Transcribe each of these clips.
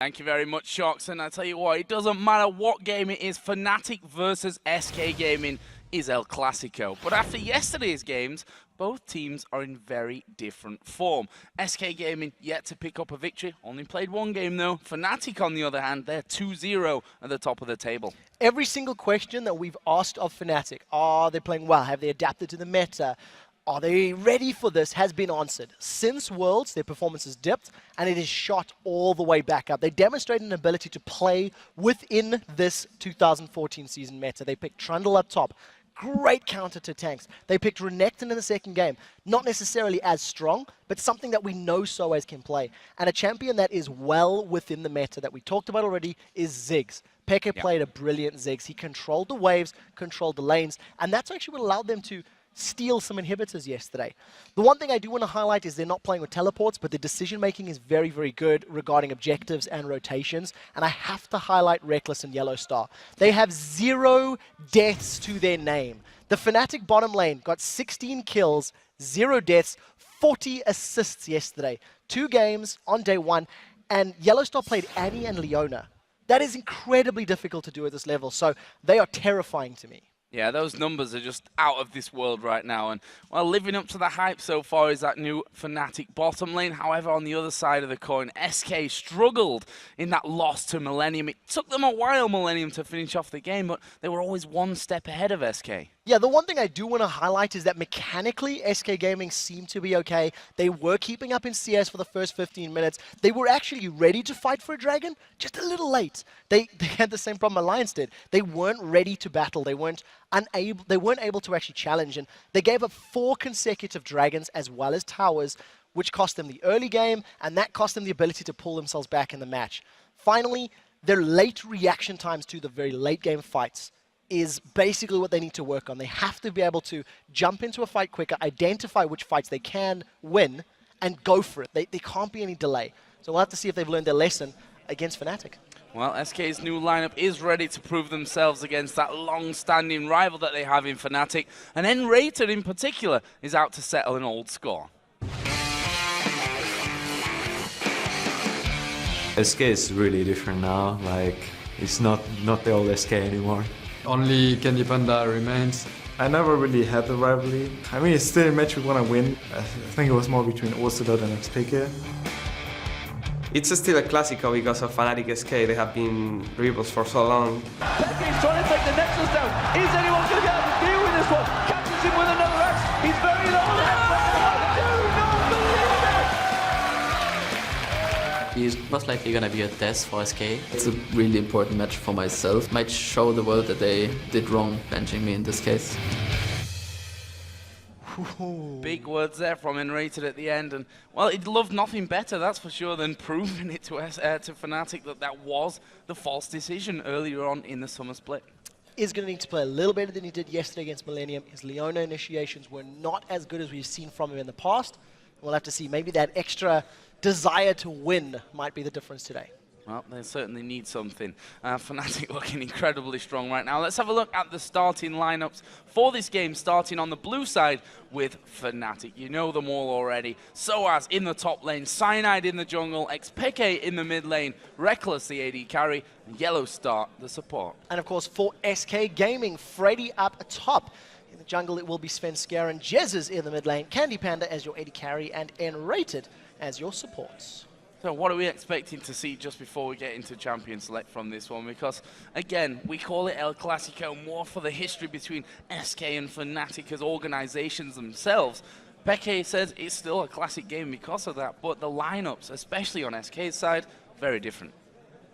Thank you very much, Shocks. And I tell you what, it doesn't matter what game it is, Fnatic versus SK Gaming is El Clasico. But after yesterday's games, both teams are in very different form. SK Gaming yet to pick up a victory, only played one game though. Fnatic, on the other hand, they're 2-0 at the top of the table. Every single question that we've asked of Fnatic, are they playing well? Have they adapted to the meta? Are they ready for this? Has been answered. Since Worlds, their performance has dipped, and it is shot all the way back up. They demonstrated an ability to play within this 2014 season meta. They picked Trundle up top. Great counter to tanks. They picked Renekton in the second game. Not necessarily as strong, but something that we know Soaz can play. And a champion that is well within the meta that we talked about already is Ziggs. Peke played a brilliant Ziggs. He controlled the waves, controlled the lanes, and that's actually what allowed them to steal some inhibitors yesterday. The one thing I do want to highlight is they're not playing with teleports, but the decision-making is very, very good regarding objectives and rotations, and I have to highlight Reckless and Yellow Star. They have 0 deaths to their name. The Fnatic bottom lane got 16 kills, 0 deaths, 40 assists yesterday. 2 games on day 1, and Yellow Star played Annie and Leona. That is incredibly difficult to do at this level, so they are terrifying to me. Yeah, those numbers are just out of this world right now. And, well, living up to the hype so far is that new Fnatic bottom lane. However, on the other side of the coin, SK struggled in that loss to Millennium. It took them a while, Millennium, to finish off the game, but they were always one step ahead of SK. Yeah, the one thing I do want to highlight is that mechanically, SK Gaming seemed to be okay. They were keeping up in CS for the first 15 minutes. They were actually ready to fight for a dragon, just a little late. They had the same problem Alliance did. They weren't ready to battle. They weren't able to actually challenge, and they gave up 4 consecutive dragons as well as towers, which cost them the early game, and that cost them the ability to pull themselves back in the match. Finally, their late reaction times to the very late game fights is basically what they need to work on. They have to be able to jump into a fight quicker, identify which fights they can win, and go for it. They can't be any delay. So we'll have to see if they've learned their lesson against Fnatic. Well, SK's new lineup is ready to prove themselves against that long-standing rival that they have in Fnatic. And N-Rated in particular is out to settle an old score. SK is really different now. Like, it's not the old SK anymore. Only Candy Panda remains. I never really had the rivalry. I mean, it's still a match we want to win. I think it was more between Ocelot and XPK. It's still a Clasico because of Fnatic SK. They have been rivals for so long. Peke's trying to take the Nexus down. Is anyone going to be able to deal with this one? Catches him with another axe. He's very low. He's most likely going to be a test for SK. It's a really important match for myself. Might show the world that they did wrong benching me in this case. Big words there from N-Rated at the end, and well, he'd love nothing better, that's for sure, than proving it to Fnatic that was the false decision earlier on in the summer split. Is going to need to play a little better than he did yesterday against Millennium. His Leona initiations were not as good as we've seen from him in the past. We'll have to see. Maybe that extra desire to win might be the difference today. Well, they certainly need something. Fnatic looking incredibly strong right now. Let's have a look at the starting lineups for this game, starting on the blue side with Fnatic. You know them all already. Soaz in the top lane, Cyanide in the jungle, XPK in the mid lane, Reckless the AD carry, and Yellow Star the support. And of course, for SK Gaming, Freddy up top. In the jungle, it will be Svenskar and Jezzes in the mid lane, Candy Panda as your AD carry, and N-Rated as your supports. So what are we expecting to see just before we get into Champion Select from this one? Because, again, we call it El Clasico more for the history between SK and Fnatic as organizations themselves. Peke says it's still a classic game because of that, but the lineups, especially on SK's side, very different.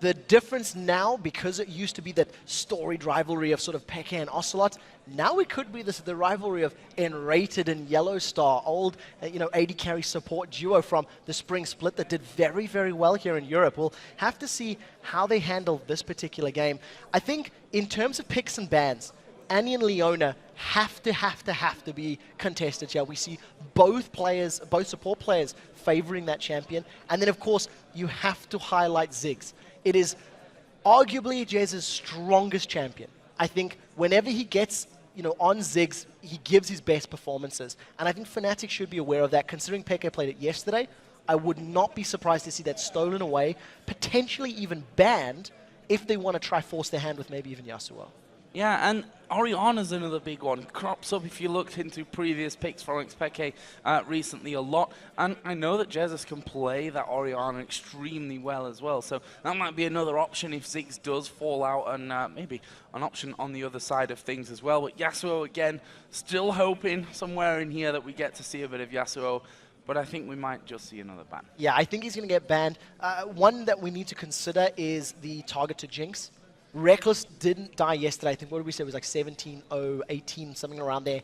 The difference now, because it used to be that storied rivalry of sort of Peke and Ocelot, now it could be the rivalry of N-Rated and Yellow Star, old AD carry support duo from the spring split that did very, very well here in Europe. We'll have to see how they handle this particular game. I think in terms of picks and bans, Annie and Leona have to be contested here. We see both support players favoring that champion. And then, of course, you have to highlight Ziggs. It is arguably Jez's strongest champion. I think whenever he gets on Ziggs, he gives his best performances. And I think Fnatic should be aware of that. Considering Peke played it yesterday, I would not be surprised to see that stolen away, potentially even banned, if they want to try force their hand with maybe even Yasuo. Yeah, and Orianna's another big one. Crops up if you looked into previous picks from XPK recently a lot. And I know that Jesus can play that Orianna extremely well as well. So that might be another option if Ziggs does fall out, and maybe an option on the other side of things as well. But Yasuo, again, still hoping somewhere in here that we get to see a bit of Yasuo. But I think we might just see another ban. Yeah, I think he's going to get banned. One that we need to consider is the target to Jinx. Reckless didn't die yesterday. I think, what did we say? It was like 17-0, 18, something around there,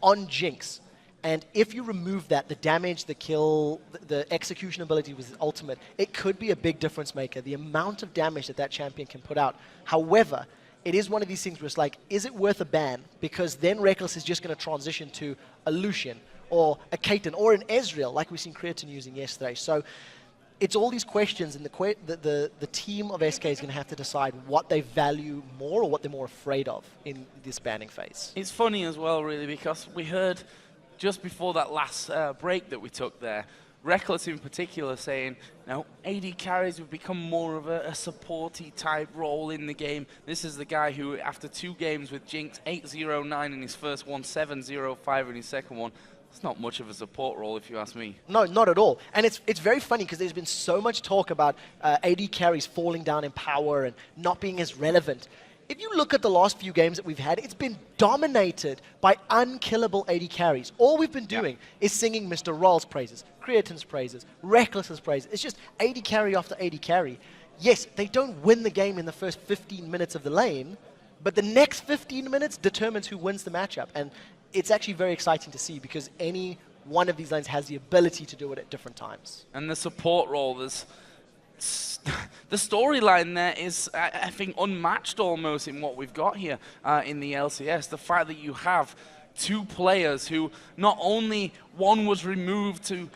on Jinx. And if you remove that, the damage, the kill, the execution ability was ultimate, it could be a big difference maker, the amount of damage that that champion can put out. However, it is one of these things where it's like, is it worth a ban? Because then Reckless is just going to transition to a Lucian or a Caitlyn or an Ezreal, like we've seen Creatine using yesterday. So it's all these questions, and the team of SK is going to have to decide what they value more or what they're more afraid of in this banning phase. It's funny as well, really, because we heard just before that last break that we took there, Reckless in particular saying, no, AD carries have become more of a supporty type role in the game. This is the guy who, after 2 games with Jinx, 8-0-9 in his first one, 7-0-5 in his second one, it's not much of a support role, if you ask me. No, not at all. And it's very funny because there's been so much talk about AD carries falling down in power and not being as relevant. If you look at the last few games that we've had, it's been dominated by unkillable AD carries. All we've been doing is singing Mr. Roll's praises, Creatine's praises, Reckless's praises. It's just AD carry after AD carry. Yes, they don't win the game in the first 15 minutes of the lane, but the next 15 minutes determines who wins the matchup. And it's actually very exciting to see because any one of these lanes has the ability to do it at different times. And the support role, there's the storyline there is, I think, unmatched almost in what we've got here in the LCS. The fact that you have 2 players who not only one was removed to,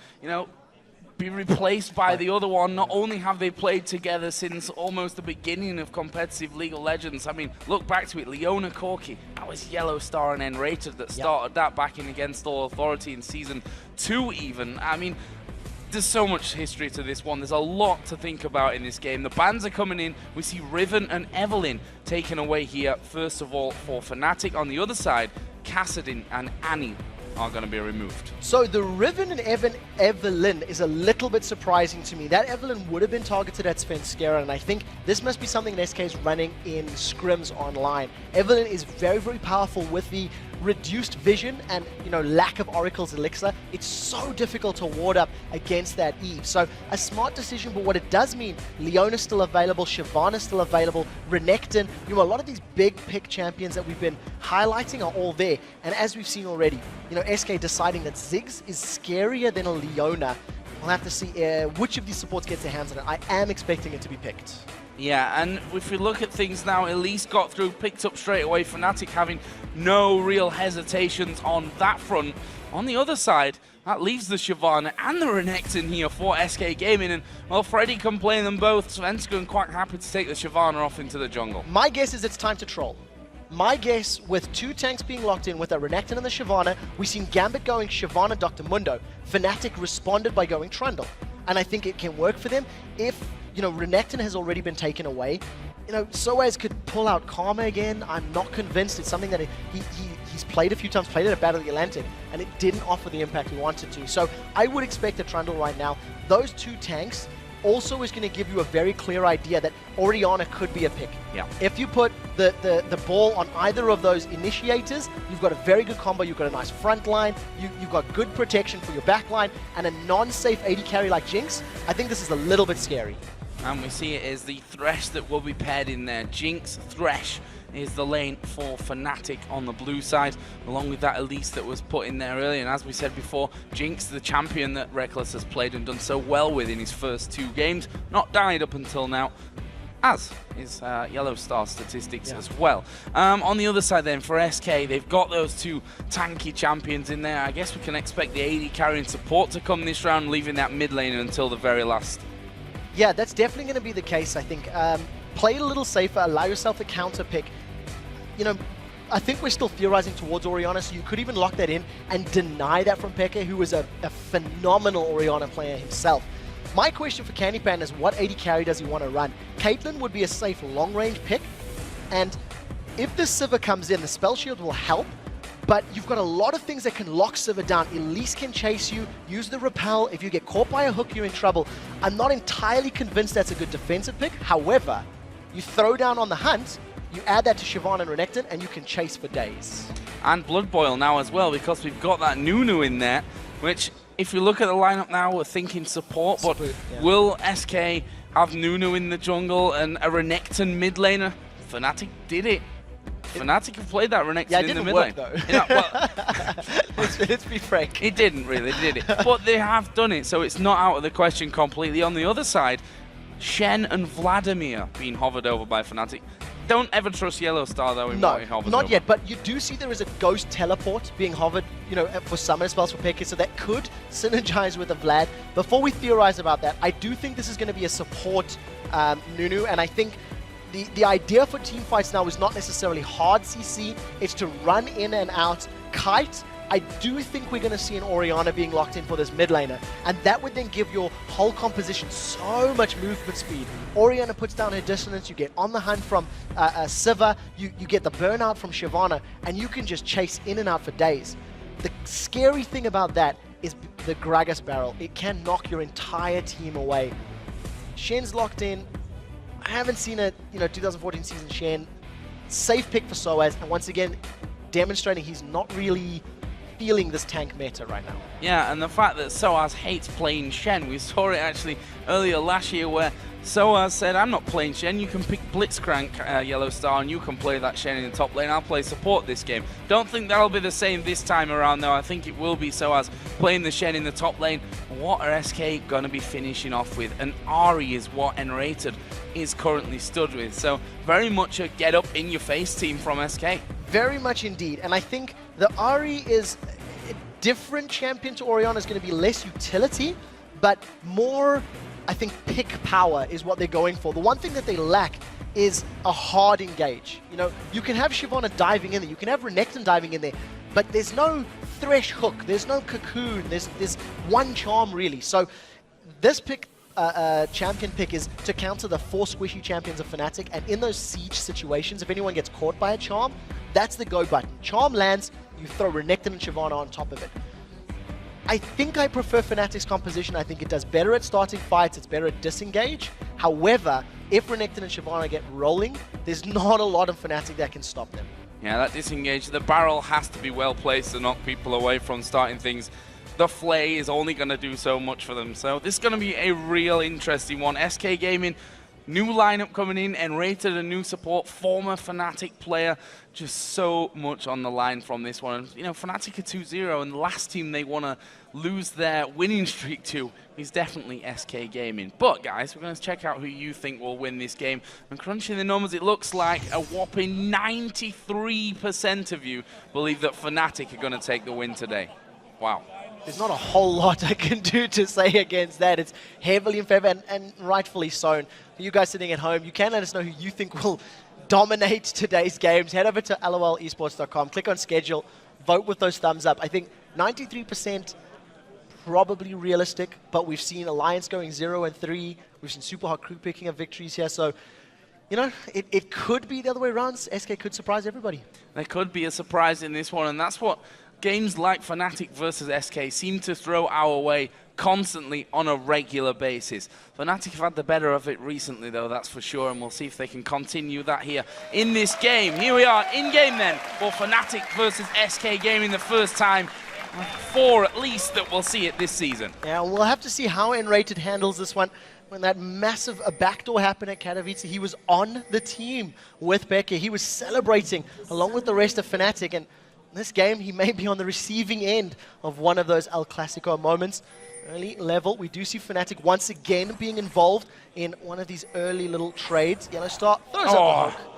be replaced by the other one. Not only have they played together since almost the beginning of competitive League of Legends. I mean, look back to it, Leona Corki, that was Yellow Star and N-Rated that started that back in Against All Authority in Season 2 even. I mean, there's so much history to this one. There's a lot to think about in this game. The bans are coming in. We see Riven and Evelynn taken away here, first of all, for Fnatic. On the other side, Kassadin and Annie are going to be removed. So the Riven and Evelynn is a little bit surprising to me. That Evelynn would have been targeted at Svenskera, and I think this must be something that SK is running in scrims online. Evelynn is very, very powerful with the reduced vision and lack of Oracle's Elixir. It's so difficult to ward up against that Eve. So a smart decision, but what it does mean, Leona's still available, Shyvana's still available, Renekton, a lot of these big pick champions that we've been highlighting are all there. And as we've seen already, SK deciding that Ziggs is scarier than a Leona. We'll have to see which of these supports gets their hands on it. I am expecting it to be picked. Yeah, and if we look at things now, Elise got through, picked up straight away, Fnatic having no real hesitations on that front. On the other side, that leaves the Shyvana and the Renekton here for SK Gaming, and, well, Freddy can play them both. Svenskeren quite happy to take the Shyvana off into the jungle. My guess is it's time to troll. My guess, with 2 tanks being locked in with a Renekton and the Shyvana, we've seen Gambit going Shyvana, Dr. Mundo. Fnatic responded by going Trundle. And I think it can work for them if Renekton has already been taken away. Soaz could pull out Karma again. I'm not convinced. It's something that he's played a few times, played it at Battle of the Atlantic, and it didn't offer the impact he wanted to. So I would expect a Trundle right now. Those 2 tanks also is going to give you a very clear idea that Orianna could be a pick. Yeah. If you put the ball on either of those initiators, you've got a very good combo, you've got a nice front line, you've got good protection for your back line, and a non-safe AD carry like Jinx. I think this is a little bit scary. And we see it as the Thresh that will be paired in there. Jinx, Thresh is the lane for Fnatic on the blue side, along with that Elise that was put in there earlier. And as we said before, Jinx, the champion that Reckless has played and done so well with in his first 2 games, not died up until now, as is Yellow Star statistics as well. On the other side then, for SK, they've got those 2 tanky champions in there. I guess we can expect the AD carrying support to come this round, leaving that mid lane until the very last. Yeah, that's definitely going to be the case, I think. Play it a little safer, allow yourself a counter pick. I think we're still theorizing towards Orianna, so you could even lock that in and deny that from Peke, who is a phenomenal Orianna player himself. My question for Candy Pan is, what AD carry does he want to run? Caitlyn would be a safe long-range pick, and if the Sivir comes in, the Spell Shield will help, but you've got a lot of things that can lock Sivir down. Elise can chase you, use the Repel. If you get caught by a hook, you're in trouble. I'm not entirely convinced that's a good defensive pick. However, you throw down on the hunt, you add that to Siobhan and Renekton, and you can chase for days. And Blood Boil now as well, because we've got that Nunu in there, which, if you look at the lineup now, we're thinking support, but will SK have Nunu in the jungle and a Renekton mid laner? Fnatic did it. Fnatic have played that Renekton in the mid lane. Though. Let's be frank. It didn't really, did it? But they have done it, so it's not out of the question completely. On the other side, Shen and Vladimir being hovered over by Fnatic. Don't ever trust Yellow Star though in what he hovers not over. yet, but you do see there is a ghost teleport being hovered, for summon spells for Peke, so that could synergize with the Vlad. Before we theorize about that, I do think this is going to be a support Nunu, and I think the idea for team fights now is not necessarily hard CC, it's to run in and out, kite. I do think we're going to see an Orianna being locked in for this mid laner, and that would then give your whole composition so much movement speed. Orianna puts down her dissonance, you get on the hunt from Sivir, you get the burnout from Shyvana, and you can just chase in and out for days. The scary thing about that is the Gragas barrel. It can knock your entire team away. Shen's locked in. I haven't seen a 2014 season Shen. Safe pick for Soaz, and once again, demonstrating he's not really feeling this tank meta right now. Yeah, and the fact that Soaz hates playing Shen, we saw it actually earlier last year where Soaz said, I'm not playing Shen, you can pick Blitzcrank Yellow Star and you can play that Shen in the top lane, I'll play support this game. Don't think that'll be the same this time around though, I think it will be Soaz playing the Shen in the top lane. What are SK going to be finishing off with? And Ahri is what Enrated is currently stood with, so very much a get up in your face team from SK. Very much indeed, and I think the Ahri is a different champion to Orianna, is going to be less utility, but more, I think, pick power is what they're going for. The one thing that they lack is a hard engage. You can have Shyvana diving in there, you can have Renekton diving in there, but there's no Thresh hook, there's no Cocoon, there's one charm really. So this pick, champion pick, is to counter the 4 squishy champions of Fnatic, and in those siege situations, if anyone gets caught by a charm, that's the go button. Charm lands, you throw Renekton and Shyvana on top of it. I think I prefer Fnatic's composition. I think it does better at starting fights, it's better at disengage. However, if Renekton and Shyvana get rolling, there's not a lot of Fnatic that can stop them. Yeah, that disengage, the barrel has to be well placed to knock people away from starting things. The Flay is only going to do so much for them, so this is going to be a real interesting one. SK Gaming, new lineup coming in, Enrated, a new support, former Fnatic player, just so much on the line from this one. Fnatic are 2-0, and the last team they want to lose their winning streak to is definitely SK Gaming. But guys, we're going to check out who you think will win this game. And crunching the numbers, it looks like a whopping 93% of you believe that Fnatic are going to take the win today. Wow. There's not a whole lot I can do to say against that. It's heavily in favor, and rightfully so. For you guys sitting at home, you can let us know who you think will dominate today's games. Head over to lolesports.com, click on schedule, vote with those thumbs up. I think 93% probably realistic, but we've seen Alliance going 0-3. We've seen Super Hot Crew picking up victories here, so it could be the other way around. SK could surprise everybody. There could be a surprise in this one, and that's what games like Fnatic versus SK seem to throw our way constantly on a regular basis. Fnatic have had the better of it recently though, that's for sure, and we'll see if they can continue that here in this game. Here we are in game then for Fnatic versus SK Gaming, the first time 4 at least that we'll see it this season. Yeah, we'll have to see how Enrated handles this one. When that massive backdoor happened at Katowice, he was on the team with Becker. He was celebrating along with the rest of Fnatic, and this game, he may be on the receiving end of one of those El Clasico moments. Early level, we do see Fnatic once again being involved in one of these early little trades. Yellow Star throws up the hook.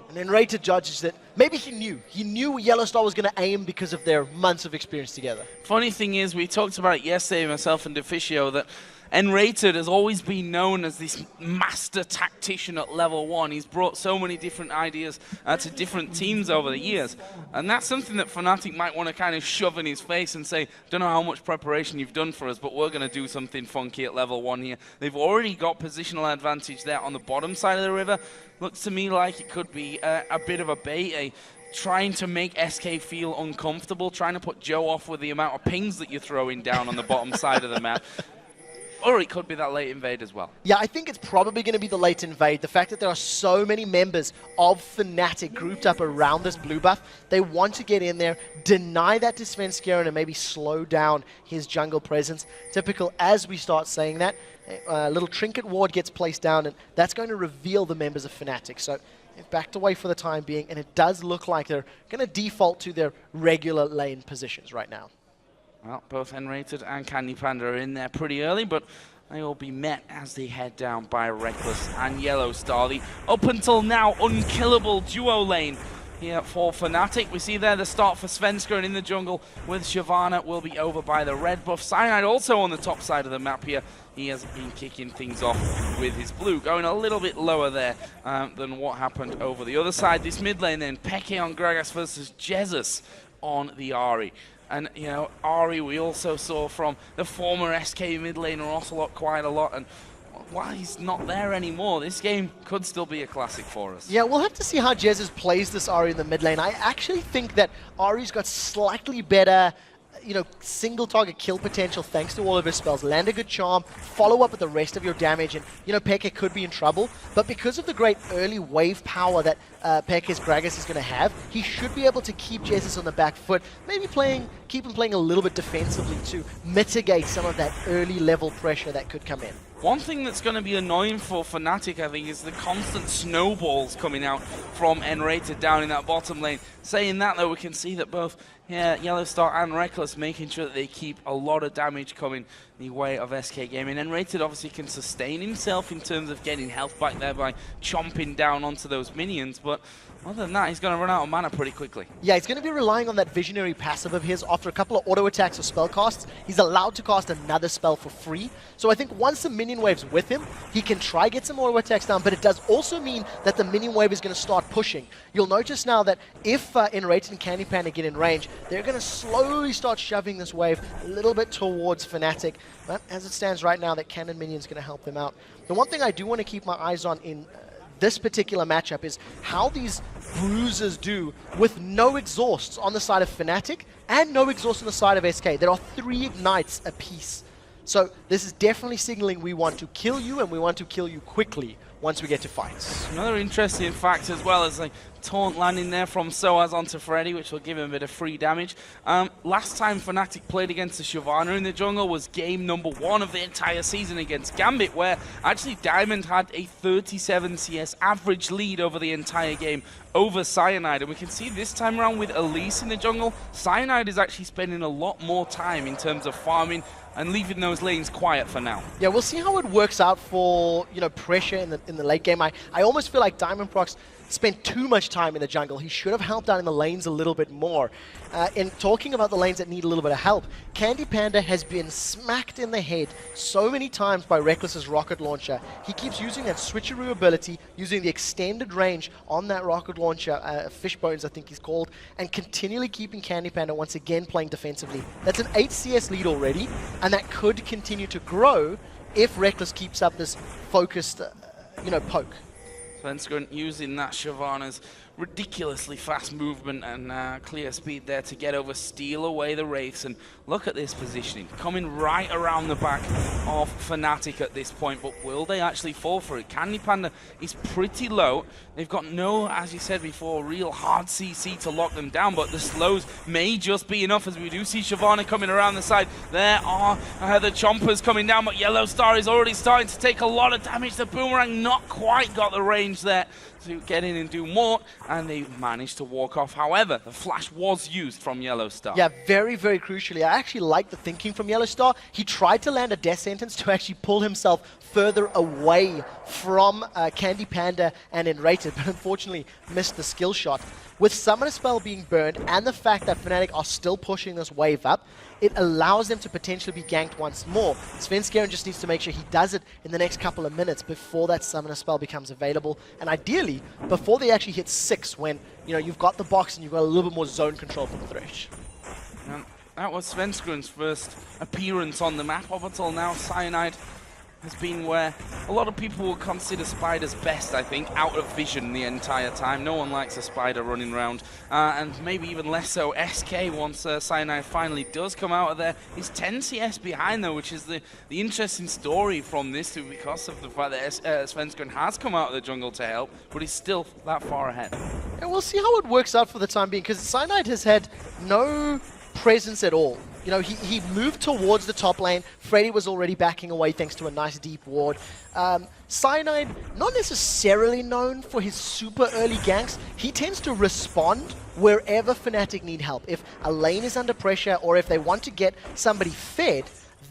And then Rated judges that maybe he knew Yellow Star was going to aim because of their months of experience together. Funny thing is, we talked about it yesterday, myself and Deficio, that N-Rated has always been known as this master tactician at level 1. He's brought so many different ideas to different teams over the years. And that's something that Fnatic might want to kind of shove in his face and say, don't know how much preparation you've done for us, but we're going to do something funky at level 1 here. They've already got positional advantage there on the bottom side of the river. Looks to me like it could be a bit of a bait, trying to make SK feel uncomfortable, trying to put Joe off with the amount of pings that you're throwing down on the bottom side of the map. Or it could be that late invade as well. Yeah, I think it's probably going to be the late invade. The fact that there are so many members of Fnatic grouped up around this blue buff, they want to get in there, deny that to Svenskeren, and maybe slow down his jungle presence. Typical, as we start saying that, a little trinket ward gets placed down, and that's going to reveal the members of Fnatic. So they've backed away for the time being, and it does look like they're going to default to their regular lane positions right now. Well, both N-Rated and Candy Panda are in there pretty early, but they will be met as they head down by Reckless and Yellow Star. The up until now unkillable duo lane here for Fnatic. We see there the start for Svenskeren in the jungle with Shyvana will be over by the red buff. Cyanide also on the top side of the map here. He has been kicking things off with his blue, going a little bit lower there than what happened over the other side. This mid lane then, Peke on Gragas versus Jesus on the Ahri. And, you know, Ahri we also saw from the former SK mid laner Ocelot quite a lot. And while he's not there anymore, this game could still be a classic for us. Yeah, we'll have to see how Jesus plays this Ahri in the mid lane. I actually think that Ahri's got slightly better, you know, single target kill potential thanks to all of his spells. Land a good charm, follow up with the rest of your damage, and, you know, Peke could be in trouble. But because of the great early wave power that Peke's Gragas is going to have, he should be able to keep Jesus on the back foot, maybe keep him playing a little bit defensively to mitigate some of that early level pressure that could come in. One thing that's going to be annoying for Fnatic, I think, is the constant snowballs coming out from N-Rated down in that bottom lane. Saying that, though, we can see that both Yellow Star and Reckless making sure that they keep a lot of damage coming the way of SK Gaming. N-Rated obviously can sustain himself in terms of getting health back there by chomping down onto those minions, but other than that, he's going to run out of mana pretty quickly. Yeah, he's going to be relying on that visionary passive of his. After a couple of auto attacks or spell casts, he's allowed to cast another spell for free. So I think once the minion wave's with him, he can try get some auto attacks down, but it does also mean that the minion wave is going to start pushing. You'll notice now that if N-Rated and Candy Panda get in range, they're going to slowly start shoving this wave a little bit towards Fnatic. But as it stands right now, that cannon minion's going to help them out. The one thing I do want to keep my eyes on in this particular matchup is how these bruisers do with no exhausts on the side of Fnatic and no exhaust on the side of SK. There are 3 ignites apiece. So this is definitely signaling we want to kill you, and we want to kill you quickly once we get to fights. Another interesting fact as well is like taunt landing there from Soaz onto Freddy, which will give him a bit of free damage. Last time Fnatic played against the Shyvana in the jungle was game number 1 of the entire season against Gambit, where actually Diamond had a 37 CS average lead over the entire game over Cyanide. And we can see this time around with Elise in the jungle, Cyanide is actually spending a lot more time in terms of farming and leaving those lanes quiet for now. Yeah, we'll see how it works out for, you know, pressure in the late game. I almost feel like Diamond Prox spent too much time in the jungle. He should have helped out in the lanes a little bit more. In talking about the lanes that need a little bit of help, Candy Panda has been smacked in the head so many times by Reckless's rocket launcher. He keeps using that switcheroo ability, using the extended range on that rocket launcher, Fishbones I think he's called, and continually keeping Candy Panda once again playing defensively. That's an 8 CS lead already, and that could continue to grow if Reckless keeps up this focused, you know, poke. Svenskeren using that Shyvana's ridiculously fast movement and clear speed there to get over, steal away the Wraiths, and look at this positioning, coming right around the back of Fnatic at this point, but will they actually fall for it? Candy Panda is pretty low. They've got no, as you said before, real hard CC to lock them down, but the slows may just be enough, as we do see Shyvana coming around the side. There are the Chompers coming down, but Yellow Star is already starting to take a lot of damage. The Boomerang not quite got the range there to get in and do more, and they managed to walk off. However, the flash was used from Yellow Star. Yeah, very, very crucially. I actually like the thinking from Yellow Star. He tried to land a death sentence to actually pull himself further away from Candy Panda and Enrated, but unfortunately missed the skill shot. With Summoner Spell being burned and the fact that Fnatic are still pushing this wave up, it allows them to potentially be ganked once more. Svenskeren just needs to make sure he does it in the next couple of minutes before that Summoner Spell becomes available, and ideally before they actually hit 6, when you've got the box and you've got a little bit more zone control from Thresh. That was Svenskeren's first appearance on the map. Up until now, Cyanide has been where a lot of people would consider Spider's best, I think, out of vision the entire time. No one likes a Spider running around, and maybe even less so SK once Cyanide finally does come out of there. He's 10 CS behind though, which is the interesting story from this too, because of the fact that Svenskeren has come out of the jungle to help, but he's still that far ahead. And we'll see how it works out for the time being, because Cyanide has had no presence at all. He moved towards the top lane. Freddy was already backing away thanks to a nice deep ward. Cyanide, not necessarily known for his super early ganks. He tends to respond wherever Fnatic need help. If a lane is under pressure or if they want to get somebody fed,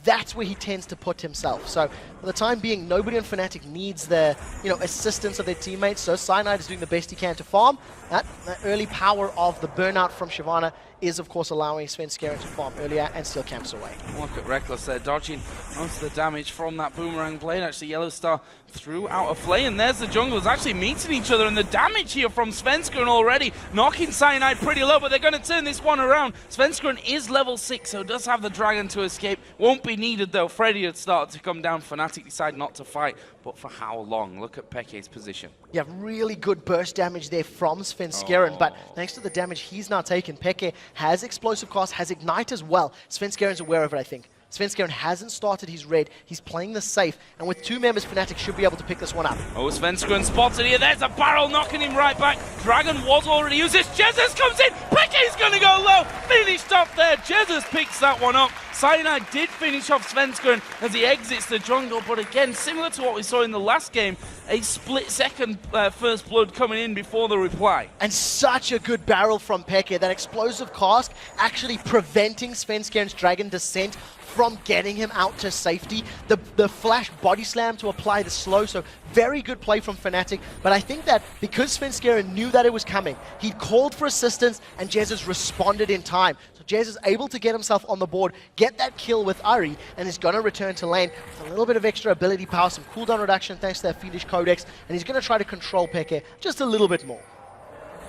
that's where he tends to put himself. So for the time being, nobody on Fnatic needs the assistance of their teammates. So Cyanide is doing the best he can to farm. That early power of the burnout from Shyvana is of course allowing Svenskeren to farm earlier and steal camps away. Look at Reckless there, dodging most of the damage from that boomerang blade. Actually, Yellow Star threw out a flay, and there's the junglers actually meeting each other, and the damage here from Svenskeren already knocking Cyanide pretty low, but they're going to turn this one around. Svenskeren is level 6, so does have the dragon to escape. Won't be needed though. Freddy had started to come down. Fnatic decide not to fight, but for how long? Look at Peke's position. Yeah, really good burst damage there from Svenskeren, but thanks to the damage he's now taken, Peke has explosive cast, has ignite as well. Svenskeren's aware of it, I think. Svenskeren hasn't started his red. He's playing this safe, and with 2 members, Fnatic should be able to pick this one up. Oh, Svenskeren spotted here. There's a barrel knocking him right back. Dragon was already used. This Jesus comes in. Peke's going to go low. Finished off there. Jesus picks that one up. Cyanide did finish off Svenskeren as he exits the jungle, but again, similar to what we saw in the last game, a split-second first blood coming in before the reply. And such a good barrel from Peke. That explosive cask actually preventing Svenskeren's dragon descent from getting him out to safety. The flash body slam to apply the slow, so very good play from Fnatic. But I think that because Svenskeren knew that it was coming, he called for assistance and Jesus responded in time. So Jez is able to get himself on the board, get that kill with Ari, and is going to return to lane with a little bit of extra ability power, some cooldown reduction thanks to that Fiendish Codex, and he's going to try to control Peke just a little bit more.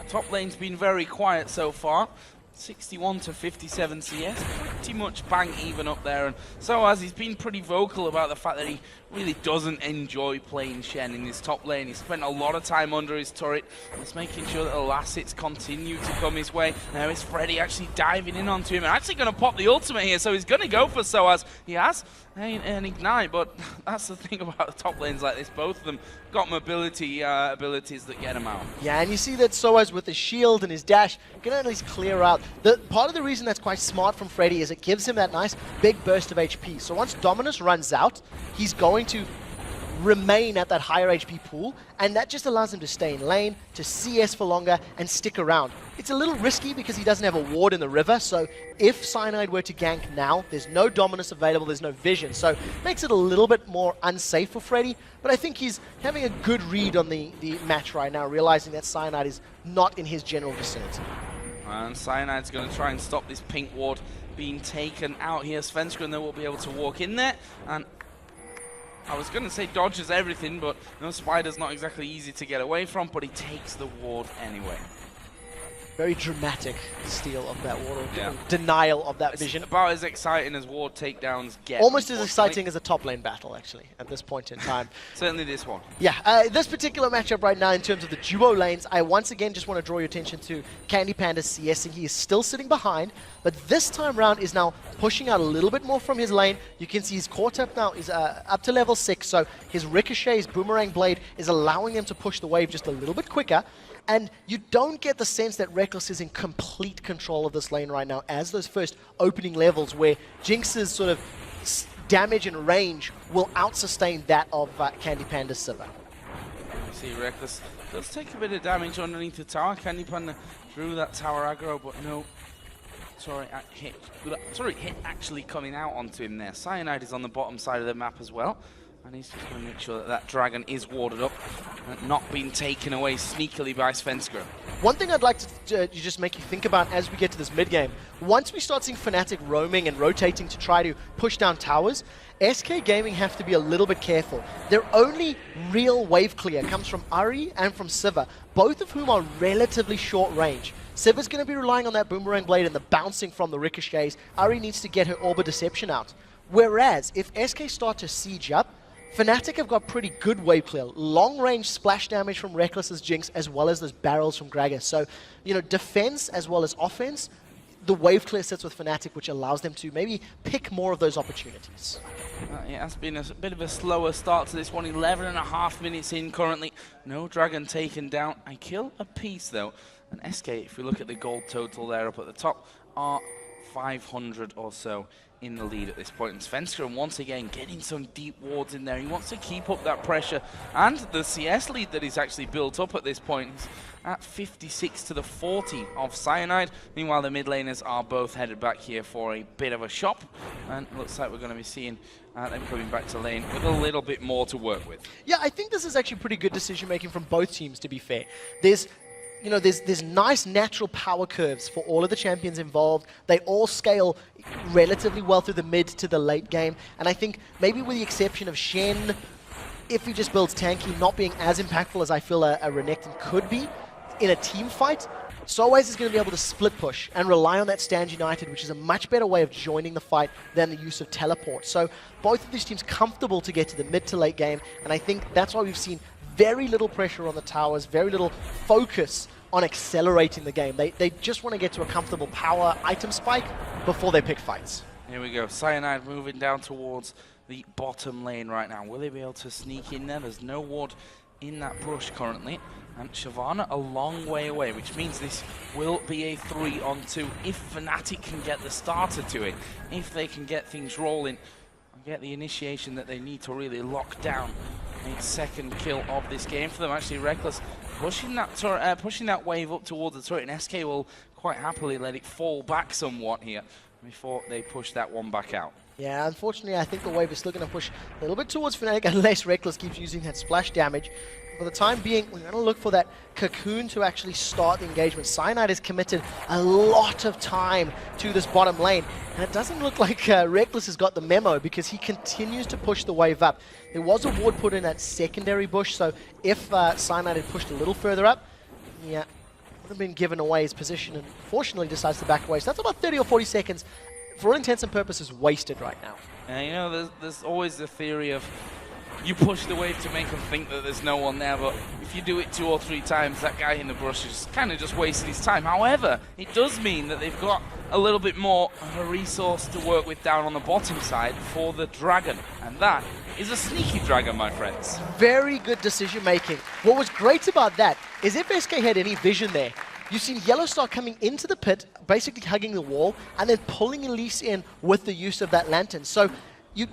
Top lane's been very quiet so far. 61 to 57 CS, pretty much bang even up there, and so he's been pretty vocal about the fact that he really doesn't enjoy playing Shen in this top lane. He spent a lot of time under his turret, just making sure that the last hits continue to come his way. Now is Freddy actually diving in onto him and actually going to pop the ultimate here, so he's going to go for Soaz. He has an ignite, but that's the thing about the top lanes like this. Both of them got mobility abilities that get him out. Yeah, and you see that Soaz with his shield and his dash can at least clear out. Part of the reason that's quite smart from Freddy is it gives him that nice big burst of HP. So once Dominus runs out, he's going to remain at that higher HP pool, and that just allows him to stay in lane, to CS for longer, and stick around. It's a little risky because he doesn't have a ward in the river, so if Cyanide were to gank now, there's no Dominus available, there's no vision, so makes it a little bit more unsafe for Freddy, but I think he's having a good read on the match right now, realizing that Cyanide is not in his general vicinity. And Cyanide's going to try and stop this pink ward being taken out here. Svenskeren though will be able to walk in there, and I was going to say dodges everything, but no, Spider's not exactly easy to get away from, but he takes the ward anyway. Very dramatic steal of that ward, denial of that vision. About as exciting as ward takedowns get. Almost as exciting as a top lane battle, actually, at this point in time. Certainly this one. Yeah, this particular matchup right now in terms of the duo lanes, I once again just want to draw your attention to Candy Panda's CSing. He is still sitting behind, but this time round is now pushing out a little bit more from his lane. You can see he's caught up now, he's up to level 6, so his Ricochet, his Boomerang Blade is allowing him to push the wave just a little bit quicker. And you don't get the sense that Reckless is in complete control of this lane right now, as those first opening levels where Jinx's sort of damage and range will out-sustain that of Candy Panda's Sivir. You see Reckless does take a bit of damage underneath the tower. Candy Panda drew that tower aggro, but no. Hit actually coming out onto him there. Cyanide is on the bottom side of the map as well. And he's just going to make sure that that dragon is warded up and not being taken away sneakily by Svenskeren. One thing I'd like to just make you think about as we get to this mid-game, once we start seeing Fnatic roaming and rotating to try to push down towers, SK Gaming have to be a little bit careful. Their only real wave clear comes from Ari and from Siva, both of whom are relatively short range. Siva's going to be relying on that boomerang blade and the bouncing from the ricochets. Ari needs to get her Orb of Deception out. Whereas, if SK start to siege up, Fnatic have got pretty good wave clear. Long-range splash damage from Reckless's Jinx, as well as those barrels from Gragas. So, you know, defense as well as offense, the wave clear sits with Fnatic, which allows them to maybe pick more of those opportunities. It has been a bit of a slower start to this one. 11.5 minutes in currently. No dragon taken down. I kill a piece, though. And SK, if we look at the gold total there up at the top, are 500 or so in the lead at this point. And Svenskeren once again getting some deep wards in there. He wants to keep up that pressure, and the CS lead that he's actually built up at this point is at 56 to the 40 of Cyanide. Meanwhile, the mid laners are both headed back here for a bit of a shop, and looks like we're going to be seeing them coming back to lane with a little bit more to work with. Yeah, I think this is actually pretty good decision making from both teams, to be fair. There's nice natural power curves for all of the champions involved. They all scale relatively well through the mid to the late game. And I think maybe with the exception of Shen, if he just builds tanky, not being as impactful as I feel a Renekton could be in a team fight, Solways is going to be able to split push and rely on that Stand United, which is a much better way of joining the fight than the use of teleport. So both of these teams comfortable to get to the mid to late game, and I think that's why we've seen very little pressure on the towers, very little focus on accelerating the game. They just want to get to a comfortable power item spike before they pick fights. Here we go. Cyanide moving down towards the bottom lane right now. Will they be able to sneak in there? There's no ward in that brush currently. And Shyvana a long way away, which means this will be a 3-on-2 if Fnatic can get the starter to it. If they can get things rolling and get the initiation that they need to really lock down a second kill of this game for them. Actually, Reckless pushing that wave up towards the turret, and SK will quite happily let it fall back somewhat here before they push that one back out. Yeah, unfortunately, I think the wave is still going to push a little bit towards Fnatic unless Reckless keeps using that splash damage. For the time being, we're going to look for that cocoon to actually start the engagement. Cyanide has committed a lot of time to this bottom lane, and it doesn't look like Reckless has got the memo because he continues to push the wave up. There was a ward put in that secondary bush, so if Cyanide had pushed a little further up, yeah, would have been given away his position, and fortunately decides to back away. So that's about 30 or 40 seconds, for all intents and purposes, wasted right now. And you know, there's always the theory of you push the wave to make them think that there's no one there, but if you do it 2 or 3 times, that guy in the brush is kind of just wasting his time. However, it does mean that they've got a little bit more of a resource to work with down on the bottom side for the dragon, and that is a sneaky dragon, my friends. Very good decision making. What was great about that is if SK had any vision there, you've seen Yellowstar coming into the pit, basically hugging the wall, and then pulling Elise in with the use of that lantern. So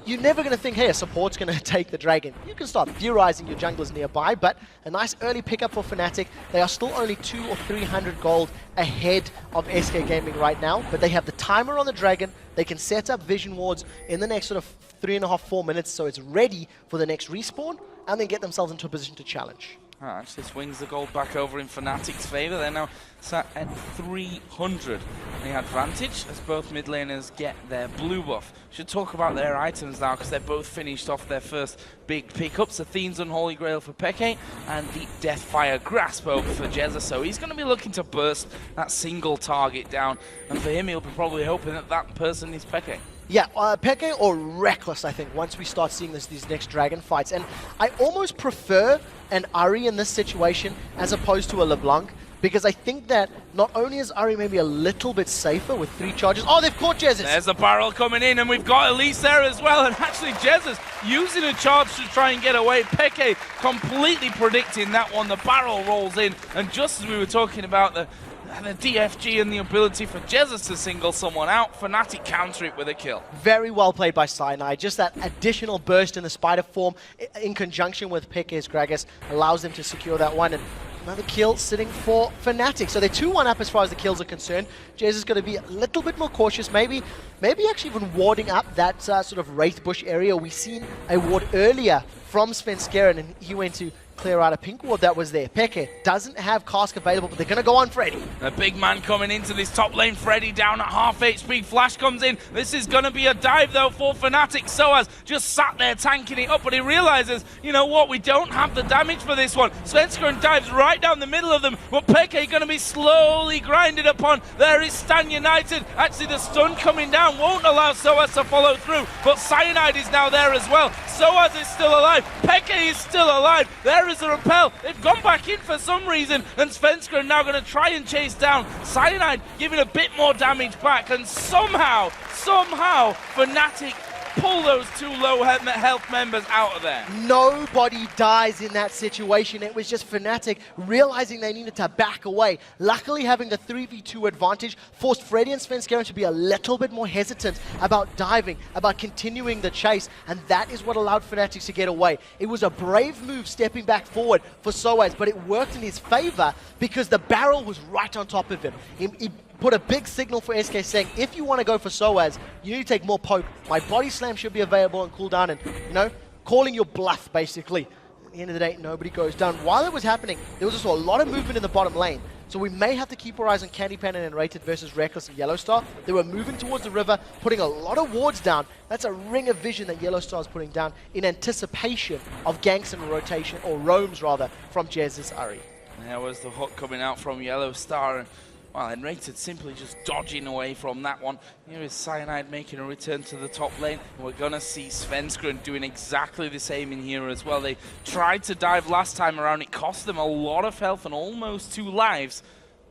you're never going to think, hey, a support's going to take the dragon. You can start theorizing your junglers nearby, but a nice early pickup for Fnatic. They are still only 200 or 300 gold ahead of SK Gaming right now, but they have the timer on the dragon. They can set up vision wards in the next sort of 3.5, 4 minutes, so it's ready for the next respawn, and then get themselves into a position to challenge. Actually swings the gold back over in Fnatic's favour. They're now sat at 300. The advantage as both mid laners get their blue buff. Should talk about their items now because they're both finished off their first big pickups. Athene's Unholy Grail for Peke and the Deathfire Grasp over for Jezza. So he's going to be looking to burst that single target down. And for him, he'll be probably hoping that that person is Peke. Yeah, Peke or Reckless, I think, once we start seeing these next dragon fights. And I almost prefer an Ari in this situation as opposed to a LeBlanc, because I think that not only is Ari maybe a little bit safer with 3 charges. Oh, they've caught Jesus! There's a barrel coming in, and we've got Elise there as well. And actually, Jezza's using a charge to try and get away. Peke completely predicting that one. The barrel rolls in, and just as we were talking about the DFG and the ability for Jesus to single someone out, Fnatic counter it with a kill. Very well played by Cyanide. Just that additional burst in the spider form in conjunction with Peke's Gragas allows them to secure that one. And Another kill sitting for Fnatic. So they're 2-1 up as far as the kills are concerned. Jez is going to be a little bit more cautious, maybe actually even warding up that sort of Wraith Bush area. We've seen a ward earlier from Svenskeren, and he went to clear out a pink ward that was there. Peke doesn't have Cask available, but they're going to go on Freddy. A big man coming into this top lane. Freddy down at half HP. Flash comes in. This is going to be a dive, though, for Fnatic. Soaz just sat there tanking it up, but he realizes, you know what, we don't have the damage for this one. Svenskeren dives right down the middle of them, but Peke going to be slowly grinded upon. There is Stan United. Actually, the stun coming down won't allow Soaz to follow through, but Cyanide is now there as well. Soaz is still alive. Peke is still alive. There is a repel. They've gone back in for some reason, and Svenskeren are now going to try and chase down Cyanide, giving a bit more damage back, and somehow Fnatic pull those two low health members out of there. Nobody dies in that situation. It was just Fnatic realizing they needed to back away. Luckily, having the 3v2 advantage forced Freddy and Svenskeren to be a little bit more hesitant about diving, about continuing the chase, and that is what allowed Fnatic to get away. It was a brave move stepping back forward for Soaz, but it worked in his favor because the barrel was right on top of him. He put a big signal for SK saying, if you want to go for Soaz, you need to take more poke. My body slam should be available on cooldown, and, you know, calling your bluff, basically. At the end of the day, nobody goes down. While it was happening, there was also a lot of movement in the bottom lane. So we may have to keep our eyes on Candy Panda and Rated versus Reckless and Yellowstar. They were moving towards the river, putting a lot of wards down. That's a ring of vision that Yellowstar is putting down in anticipation of ganks and rotation, or roams rather, from Jez's Ari. There was the hook coming out from Yellowstar. Well, and Rated simply just dodging away from that one. Here is Cyanide making a return to the top lane. We're going to see Svenskeren doing exactly the same in here as well. They tried to dive last time around. It cost them a lot of health and almost 2 lives.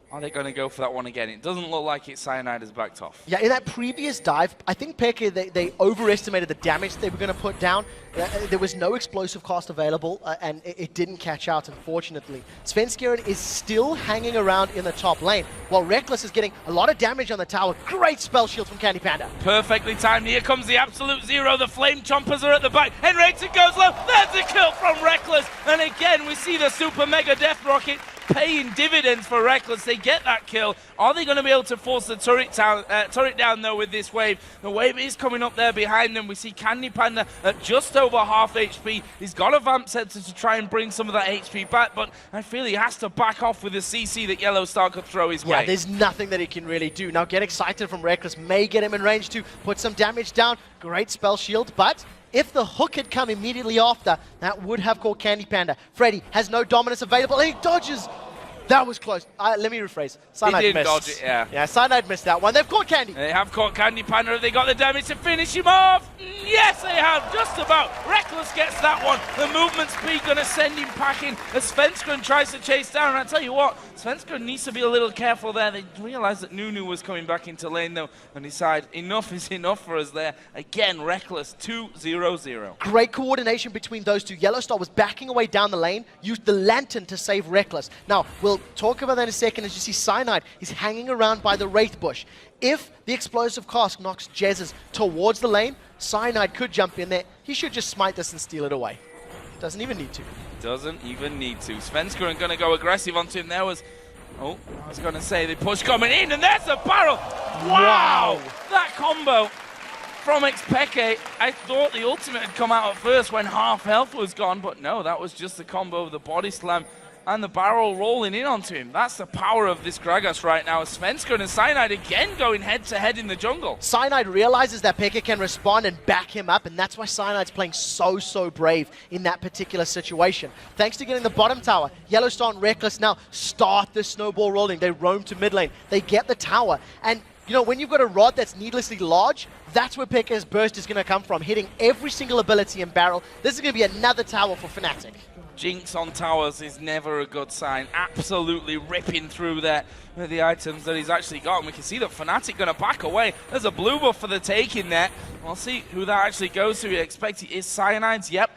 Are they going to go for that one again? It doesn't look like it. Cyanide is backed off. Yeah, in that previous dive, I think Peke, they overestimated the damage they were going to put down. There was no explosive cost available, and it didn't catch out, unfortunately. Svenskeren is still hanging around in the top lane, while Reckless is getting a lot of damage on the tower. Great spell shield from Candy Panda. Perfectly timed. Here comes the absolute zero. The flame chompers are at the back. And Rated goes low. There's a kill from Reckless. And again, we see the super mega death rocket paying dividends for Reckless. They get that kill. Are they going to be able to force the turret down, though, with this wave? The wave is coming up there behind them. We see Candy Panda at just over half HP. He's got a Vamp Scepter to try and bring some of that HP back, but I feel he has to back off with the CC that Yellowstar could throw his way. Yeah, there's nothing that he can really do. Now, Get Excited from Reckless may get him in range to put some damage down. Great spell shield, but if the hook had come immediately after, that would have caught Candy Panda. Freddy has no dominance available, and he dodges. That was close. Let me rephrase. Cyanide he did missed. dodge it, yeah. Yeah, Cyanide missed that one. They've caught Candy. They have caught Candy Panda. Have they got the damage to finish him off? Yes, they have. Just about. Reckless gets that one. The movement speed going to send him packing as Svenskeren tries to chase down. And I tell you what, Svenskeren needs to be a little careful there. They realized that Nunu was coming back into lane, though, and decide enough is enough for us there. Again, Reckless 2-0-0. Great coordination between those two. Yellowstar was backing away down the lane, used the lantern to save Reckless. Now, we'll talk about that in a second as you see Cyanide is hanging around by the Wraith Bush. If the explosive cask knocks Jez's towards the lane, Cyanide could jump in there. He should just smite this and steal it away. Doesn't even need to. Doesn't even need to. Svenskeren going to go aggressive onto him. There was... Oh, I was going to say the push coming in, and there's the barrel. Wow! That combo from Xpeke. I thought the ultimate had come out at first when half health was gone, but no, that was just the combo of the body slam and the barrel rolling in onto him. That's the power of this Gragas right now. Svenskeren and Cyanide again going head-to-head in the jungle. Cyanide realizes that Peke can respond and back him up, and that's why Cyanide's playing so brave in that particular situation. Thanks to getting the bottom tower, Yellowstar and Reckless now start the snowball rolling. They roam to mid lane. They get the tower, and you know, when you've got a rod that's needlessly large, that's where Peke's burst is going to come from, hitting every single ability and barrel. This is going to be another tower for Fnatic. Jinx on towers is never a good sign. Absolutely ripping through there with the items that he's actually got. And we can see that Fnatic going to back away. There's a blue buff for the taking there. We'll see who that actually goes to. We expect it is Cyanide's. Yep.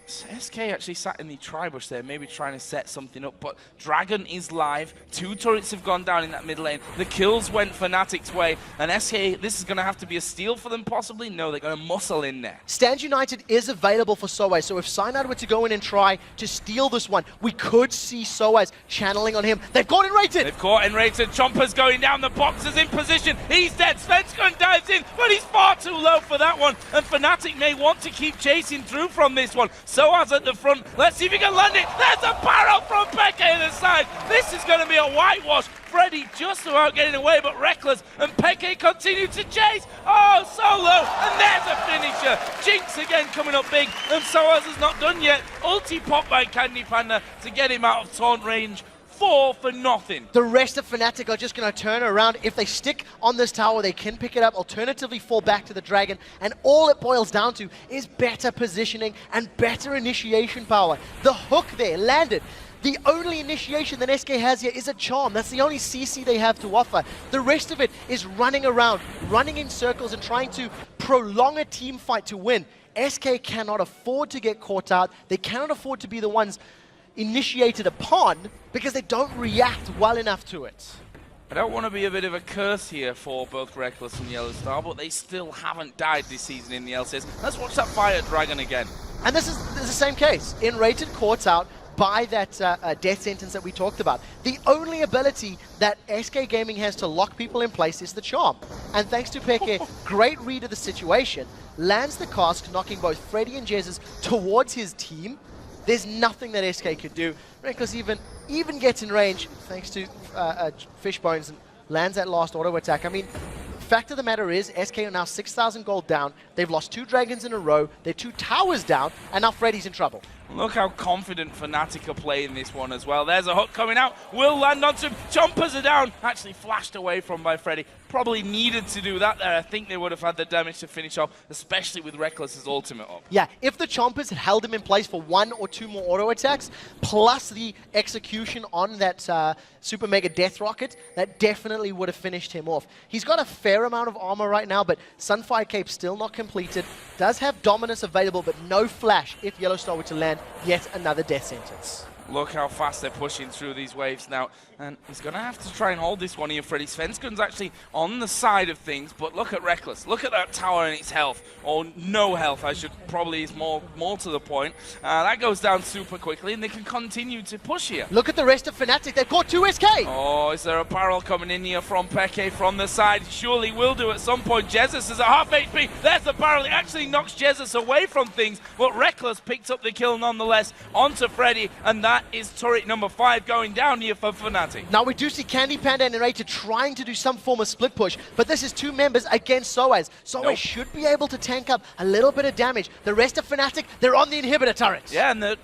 SK actually sat in the tri-bush there, maybe trying to set something up, but Dragon is live. 2 turrets have gone down in that mid lane. The kills went Fnatic's way, and SK, this is going to have to be a steal for them possibly. No, they're going to muscle in there. Stand United is available for Soaz, so if Cyanide were to go in and try to steal this one, we could see Soaz channeling on him. They've got Enrated! They've caught Enrated. Chomper's going down. The box is in position. He's dead. Svenskund dives in, but he's far too low for that one, and Fnatic may want to keep chasing through from this one. Soaz at the front. Let's see if he can land it. There's a barrel from Peke to the side. This is going to be a whitewash. Freddy just about getting away, but Reckless and Peke continue to chase. Oh, so low, and there's a finisher. Jinx again coming up big, and Soaz is not done yet. Ulti pop by Candy Panda to get him out of taunt range. 4 for nothing. The rest of Fnatic are just going to turn around. If they stick on this tower, they can pick it up, alternatively fall back to the Dragon, and all it boils down to is better positioning and better initiation power. The hook there landed. The only initiation that SK has here is a charm. That's the only CC they have to offer. The rest of it is running around, running in circles and trying to prolong a team fight to win. SK cannot afford to get caught out. They cannot afford to be the ones initiated upon because they don't react well enough to it. I don't want to be a bit of a curse here for both Reckless and Yellow Star, but they still haven't died this season in the LCS. Let's watch that Fire Dragon again. And this is the same case. Enrated caught out by that death sentence that we talked about. The only ability that SK Gaming has to lock people in place is the charm. And thanks to Peke, great read of the situation, lands the cask, knocking both Freddy and Jesus towards his team. There's nothing that SK could do. Reckless even gets in range thanks to Fishbones and lands that last auto attack. I mean, fact of the matter is, SK are now 6,000 gold down. They've lost 2 dragons in a row. They're 2 towers down, and now Freddy's in trouble. Look how confident Fnatic are playing this one as well. There's a hook coming out. Will land onto him. Chompers are down. Actually flashed away from by Freddy. Probably needed to do that there. I think they would have had the damage to finish off, especially with Reckless's ultimate up. Yeah, if the Chompers had held him in place for 1 or 2 more auto attacks, plus the execution on that Super Mega Death Rocket, that definitely would have finished him off. He's got a fair amount of armor right now, but Sunfire Cape still not completed. Does have Dominus available, but no flash if Yellow Star were to land yet another death sentence. Look how fast they're pushing through these waves now. And he's going to have to try and hold this one here, Freddy. Svenskund's actually on the side of things, but look at Reckless. Look at that tower and its health. Or no health, I should probably is more to the point. That goes down super quickly, and they can continue to push here. Look at the rest of Fnatic. They've got 2 SK! Oh, is there a barrel coming in here from Peke from the side? Surely will do at some point. Jesus is at half HP. There's the barrel. It actually knocks Jesus away from things, but Reckless picked up the kill nonetheless onto Freddy, and that is turret number 5 going down here for Fnatic. Now we do see Candy Panda and Enrated trying to do some form of split push, but this is 2 members against Soaz. Soaz should be able to tank up a little bit of damage. The rest of Fnatic, they're on the inhibitor turrets. Yeah, and are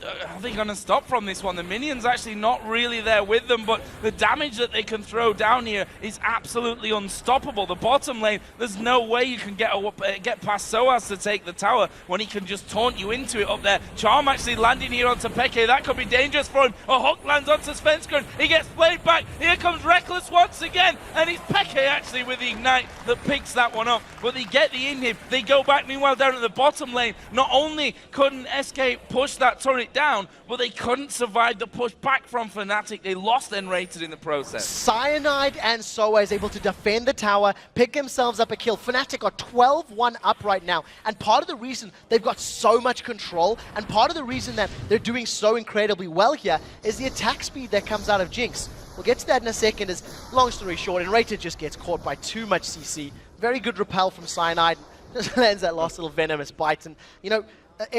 they going to stop from this one? The minions actually not really there with them, but the damage that they can throw down here is absolutely unstoppable. The bottom lane, there's no way you can get past Soaz to take the tower when he can just taunt you into it up there. Charm actually landing here onto Peke. That could be dangerous for him. A hook lands onto Svenskund. He gets played back. Here comes Reckless once again, and it's Peke actually with the ignite that picks that one up. But they get the inhib. They go back. Meanwhile, down at the bottom lane, not only couldn't SK push that turret down, but they couldn't survive the push back from Fnatic. They lost Enrated in the process. Cyanide and Soaz able to defend the tower, pick themselves up a kill. Fnatic are 12-1 up right now, and part of the reason they've got so much control, and part of the reason that they're doing so incredibly well here, is the attack speed that comes out of Jinx. We'll get to that in a second. As long story short, Enrated just gets caught by too much CC. Very good repel from Cyanide. Just lands that last little venomous bite. And, you know,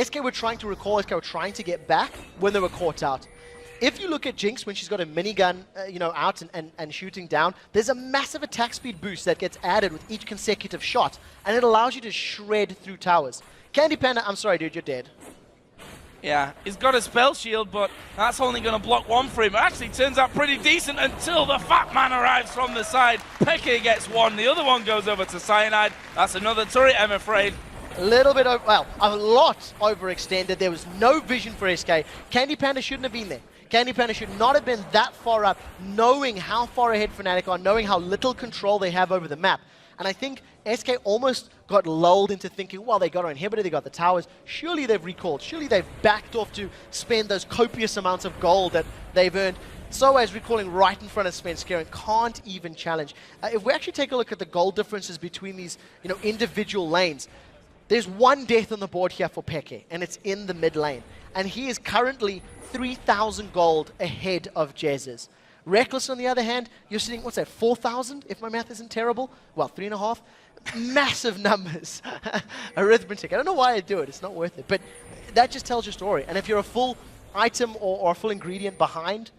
SK were trying to recall, SK were trying to get back when they were caught out. If you look at Jinx when she's got a minigun, out and shooting down, there's a massive attack speed boost that gets added with each consecutive shot, and it allows you to shred through towers. Candy Panda, I'm sorry, dude, you're dead. Yeah, he's got a spell shield, but that's only going to block one for him. It actually turns out pretty decent until the fat man arrives from the side. Peke gets one. The other one goes over to Cyanide. That's another turret, I'm afraid. A little bit, a lot overextended. There was no vision for SK. Candy Panda shouldn't have been there. Candy Panda should not have been that far up, knowing how far ahead Fnatic are, knowing how little control they have over the map. And I think SK almost got lulled into thinking, well, they got our inhibitor, they got the towers, surely they've recalled, surely they've backed off to spend those copious amounts of gold that they've earned. Soaz recalling right in front of Svenskeren and can't even challenge. If we actually take a look at the gold differences between these individual lanes, there's one death on the board here for Peke, and it's in the mid lane. And he is currently 3,000 gold ahead of Jez's. Reckless, on the other hand, you're sitting, what's that, 4,000, if my math isn't terrible? Well, 3.5. Massive numbers. Arithmetic. I don't know why I do it. It's not worth it. But that just tells your story. And if you're a full item or a full ingredient behind,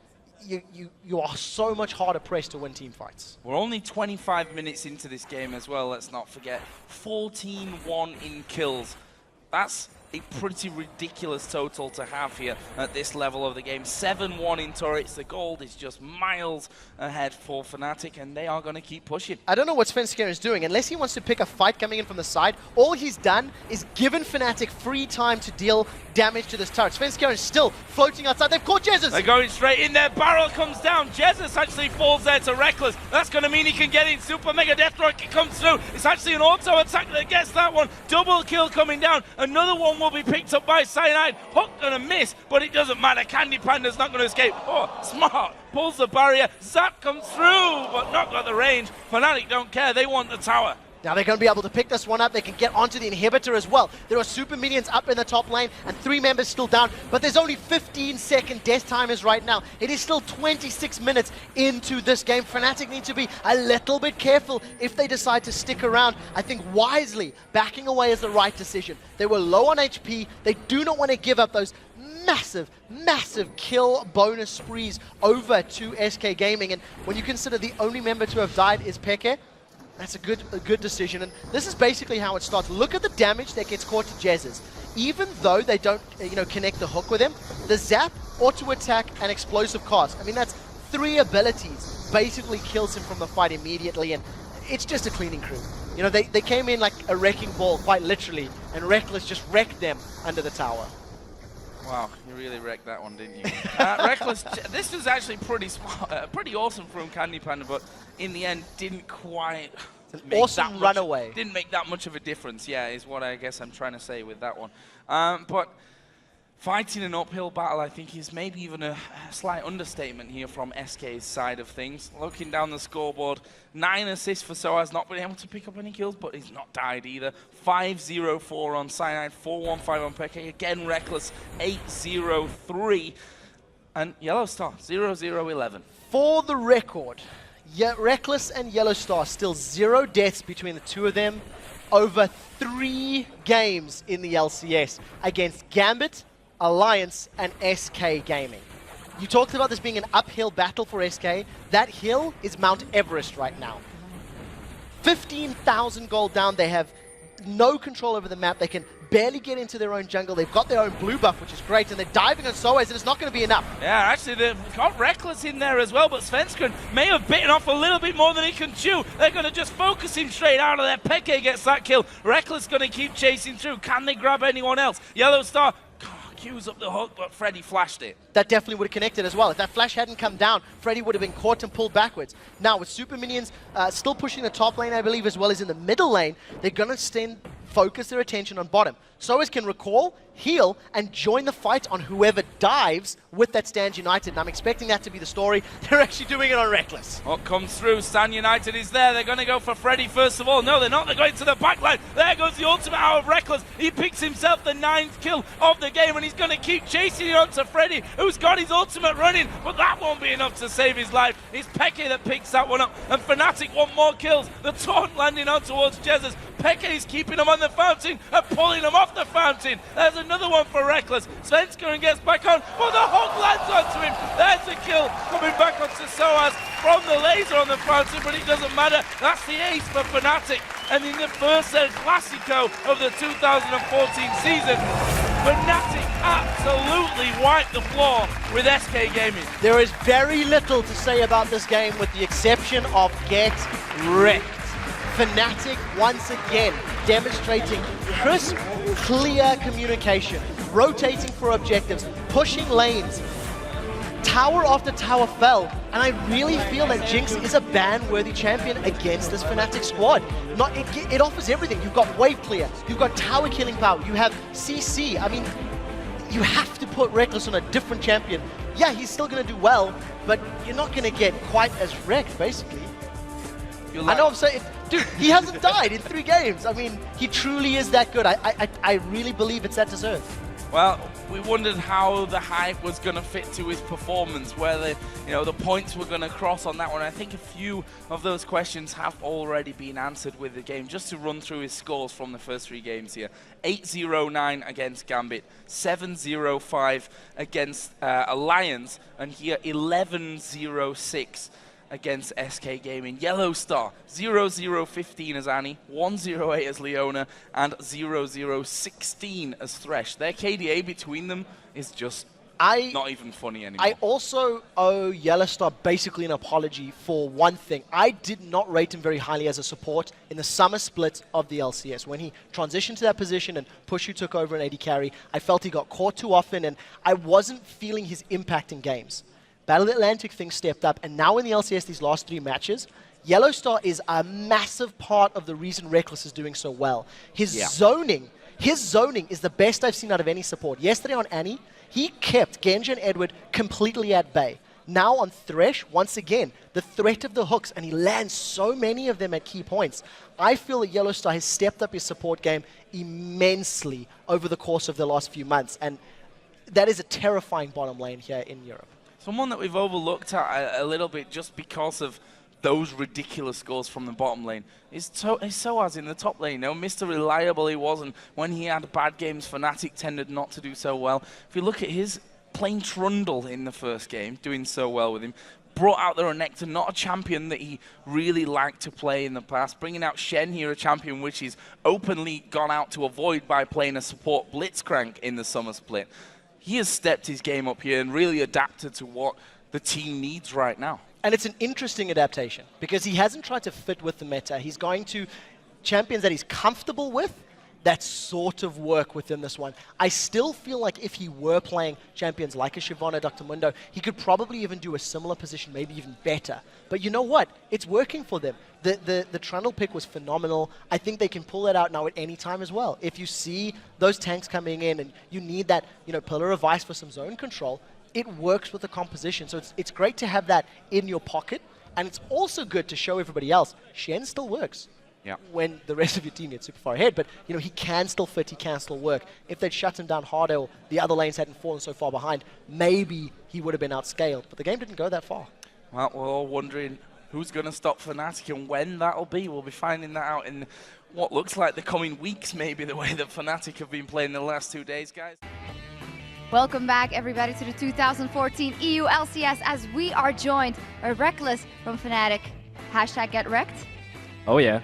you are so much harder pressed to win team fights. We're only 25 minutes into this game as well, let's not forget. 14-1 in kills. That's a pretty ridiculous total to have here at this level of the game. 7-1 in turrets. The gold is just miles ahead for Fnatic, and they are going to keep pushing. I don't know what Svenskeren is doing. Unless he wants to pick a fight coming in from the side, all he's done is given Fnatic free time to deal damage to this turret. Svenskeren is still floating outside. They've caught Jesus. They're going straight in there. Barrel comes down. Jesus actually falls there to Reckless. That's going to mean he can get in. Super Mega Death Rocket comes through. It's actually an auto attack that gets that one. Double kill coming down. Another one will be picked up by Cyanide. Hook gonna miss, but it doesn't matter. Candy Panda's not gonna escape. Oh, smart. Pulls the barrier. Zap comes through, but not got the range. Fnatic don't care. They want the tower. Now they're going to be able to pick this one up. They can get onto the inhibitor as well. There are super minions up in the top lane and 3 members still down, but there's only 15-second death timers right now. It is still 26 minutes into this game. Fnatic need to be a little bit careful if they decide to stick around. I think wisely backing away is the right decision. They were low on HP. They do not want to give up those massive kill bonus sprees over to SK Gaming. And when you consider the only member to have died is Peke, that's a good decision, and this is basically how it starts. Look at the damage that gets caught to Jez's. Even though they don't, connect the hook with him, the zap, auto attack, and explosive cast. I mean, that's 3 abilities. Basically kills him from the fight immediately, and it's just a cleaning crew. They came in like a wrecking ball, quite literally, and Reckless just wrecked them under the tower. Wow, you really wrecked that one, didn't you? Reckless, this was actually pretty smart, pretty awesome from Candy Panda, but in the end didn't quite make awesome runaway. Didn't make that much of a difference, yeah, is what I guess I'm trying to say with that one. But fighting an uphill battle, I think, is maybe even a slight understatement here from SK's side of things. Looking down the scoreboard, 9 assists for Soaz, not been able to pick up any kills, but he's not died either. 5-0-4 on Cyanide, 4-1-5 on Peke. Again, Reckless, 8-0-3. And Yellow Star, 0-0-11. For the record, Reckless and Yellow Star, still 0 deaths between the two of them over 3 games in the LCS against Gambit, Alliance, and SK Gaming. You talked about this being an uphill battle for SK. That hill is Mount Everest right now. 15,000 gold down. They have no control over the map. They can barely get into their own jungle. They've got their own blue buff, which is great, and they're diving on Soaz, and it's not going to be enough. Yeah, actually, they've got Reckless in there as well, but Svenskeren may have bitten off a little bit more than he can chew. They're going to just focus him straight out of there. Peke gets that kill. Reckless going to keep chasing through. Can they grab anyone else? Yellow Star queues up the hook, but Freddy flashed it. That definitely would have connected as well. If that flash hadn't come down, Freddy would have been caught and pulled backwards. Now, with super minions still pushing the top lane, I believe, as well as in the middle lane, they're going to focus their attention on bottom. Soaz can recall, heal, and join the fight on whoever dives with that Stand United, and I'm expecting that to be the story. They're actually doing it on Reckless. What comes through? Stand United is there. They're going to go for Freddy first of all. No, they're not. They're going to the backline. There goes the ultimate out of Reckless. He picks himself the 9th kill of the game, and he's going to keep chasing it on to Freddy, who's got his ultimate running, but that won't be enough to save his life. It's Peke that picks that one up, and Fnatic want more kills. The taunt landing on towards Jesus. Peke is keeping him on the fountain and pulling him off the fountain. There's another one for Reckless. Svenskeren gets back on, but the hook lands onto him. There's the kill coming back onto Soaz from the laser on the fountain, but it doesn't matter. That's the ace for Fnatic. And in the first El Clasico of the 2014 season, Fnatic absolutely wiped the floor with SK Gaming. There is very little to say about this game with the exception of get wrecked. Fnatic once again demonstrating crisp, clear communication, rotating for objectives, pushing lanes. Tower after tower fell, And I really feel that Jinx is a ban-worthy champion against this Fnatic squad. It offers everything. You've got wave clear, you've got tower killing power, you have CC. I mean, you have to put Reckless on a different champion. Yeah, he's still going to do well, but you're not going to get quite as wrecked, basically. I know I'm saying, dude, he hasn't died in 3 games. I mean, he truly is that good. I really believe it's that deserved. Well, we wondered how the hype was going to fit to his performance, whether the points were going to cross on that one. I think a few of those questions have already been answered with the game. Just to run through his scores from the first 3 games here: 8-0-9 against Gambit, 7-0-5 against Alliance, and here 11-0-6 against SK Gaming. Yellow Star, 0-0-15 as Annie, 1-0-8 as Leona, and 0-0-16 as Thresh. Their KDA between them is just not even funny anymore. I also owe Yellowstar basically an apology for one thing. I did not rate him very highly as a support in the summer split of the LCS. When he transitioned to that position and Pushu took over an AD carry, I felt he got caught too often, and I wasn't feeling his impact in games. Battle Atlantic things stepped up, and now in the LCS, these last 3 matches, Yellowstar is a massive part of the reason Reckless is doing so well. His zoning is the best I've seen out of any support. Yesterday on Annie, he kept Genji and Edward completely at bay. Now on Thresh, once again, the threat of the hooks, and he lands so many of them at key points. I feel that Yellowstar has stepped up his support game immensely over the course of the last few months, and that is a terrifying bottom lane here in Europe. Someone that we've overlooked a little bit just because of those ridiculous scores from the bottom lane is Soaz in the top lane. Mr. Reliable he was, and when he had bad games, Fnatic tended not to do so well. If you look at his playing Trundle in the first game, doing so well with him, brought out the Renekton, not a champion that he really liked to play in the past. Bringing out Shen here, a champion which he's openly gone out to avoid by playing a support Blitzcrank in the summer split. He has stepped his game up here and really adapted to what the team needs right now. And it's an interesting adaptation because he hasn't tried to fit with the meta. He's going to champions that he's comfortable with that sort of work within this one. I still feel like if he were playing champions like a Shyvana, Dr. Mundo, he could probably even do a similar position, maybe even better. But you know what? It's working for them. The Trundle pick was phenomenal. I think they can pull that out now at any time as well. If you see those tanks coming in and you need that Pillar of Ice for some zone control, it works with the composition. So it's great to have that in your pocket. And it's also good to show everybody else, Shen still works. When the rest of your team gets super far ahead. But he can still fit, he can still work. If they'd shut him down harder or the other lanes hadn't fallen so far behind, maybe he would have been outscaled. But the game didn't go that far. Well, we're all wondering who's going to stop Fnatic and when that'll be. We'll be finding that out in what looks like the coming weeks, maybe, the way that Fnatic have been playing the last 2 days, guys. Welcome back, everybody, to the 2014 EU LCS as we are joined by Reckless from Fnatic. #GetWrecked. Oh, yeah.